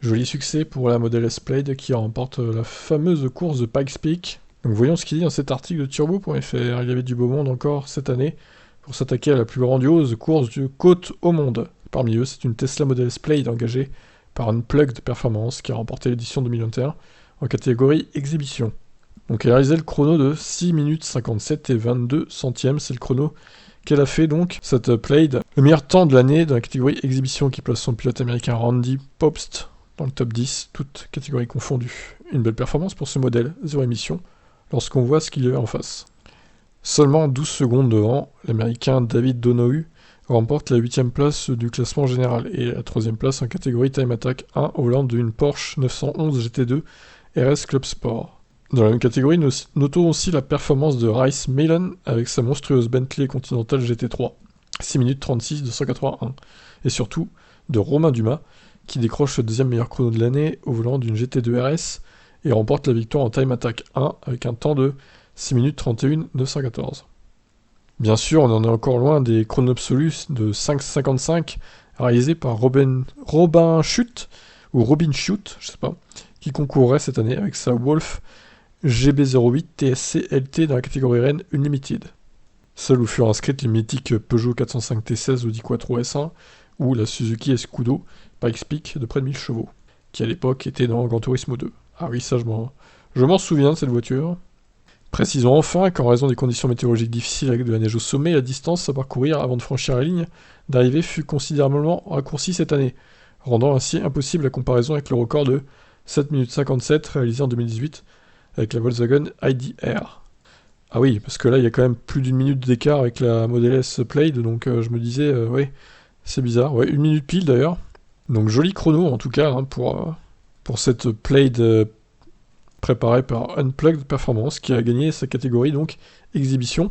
Joli succès pour la Model S Plaid qui remporte la fameuse course de Pikes Peak. Donc voyons ce qu'il dit dans cet article de Turbo.fr. Il y avait du beau monde encore cette année pour s'attaquer à la plus grandiose course de côte au monde. Parmi eux, c'est une Tesla Model S Plaid engagée par Unplugged Performance qui a remporté l'édition 2021 en catégorie exhibition. Donc elle a réalisé le chrono de 6 minutes 57 et 22 centièmes, c'est le chrono qu'elle a fait donc, cette Plaid. Le meilleur temps de l'année dans la catégorie exhibition qui place son pilote américain Randy Pobst dans le top 10, toutes catégories confondues. Une belle performance pour ce modèle, zéro émission, lorsqu'on voit ce qu'il y avait en face. Seulement 12 secondes devant, l'américain David Donohue remporte la 8ème place du classement général et la 3ème place en catégorie Time Attack 1 au volant d'une Porsche 911 GT2 RS Club Sport. Dans la même catégorie, notons aussi la performance de Rhys Meylan avec sa monstrueuse Bentley Continental GT3, 6 minutes 36 281, et surtout de Romain Dumas, qui décroche le deuxième meilleur chrono de l'année au volant d'une GT2 RS et remporte la victoire en Time Attack 1 avec un temps de 6 minutes 31 914. Bien sûr, on en est encore loin des chronos absolus de 5,55 réalisés par Robin Schut, je sais pas, qui concourrait cette année avec sa Wolf GB08 TSC LT dans la catégorie Rennes Unlimited. Celle où furent inscrites les mythiques Peugeot 405 T16 Audi Quattro S1 ou la Suzuki Escudo Pikes Peak de près de 1000 chevaux, qui à l'époque était dans Gran Turismo 2. Ah oui, ça je m'en souviens de cette voiture. Précisons enfin qu'en raison des conditions météorologiques difficiles avec de la neige au sommet, la distance à parcourir avant de franchir la ligne d'arrivée fut considérablement raccourcie cette année, rendant ainsi impossible la comparaison avec le record de 7 minutes 57 réalisé en 2018 avec la Volkswagen ID.R. Ah oui, parce que là il y a quand même plus d'une minute d'écart avec la Model S Plaid, donc je me disais, ouais, c'est bizarre. Ouais, une minute pile d'ailleurs. Donc joli chrono en tout cas hein, pour cette Plaid préparée par Unplugged Performance qui a gagné sa catégorie donc exhibition,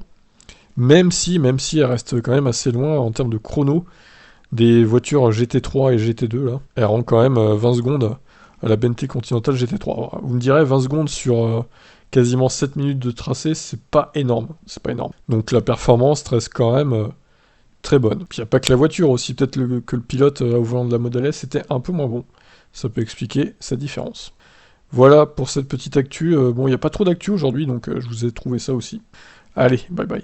même si elle reste quand même assez loin en termes de chrono des voitures GT3 et GT2 là. Elle rend quand même 20 secondes à la Bentley Continental GT3. Vous me direz 20 secondes sur quasiment 7 minutes de tracé, c'est pas énorme, Donc la performance reste quand même très bonne. Puis il n'y a pas que la voiture aussi, peut-être que le pilote au volant de la Model S était un peu moins bon. Ça peut expliquer cette différence. Voilà pour cette petite actu. Bon, il n'y a pas trop d'actu aujourd'hui, donc je vous ai trouvé ça aussi. Allez, bye bye.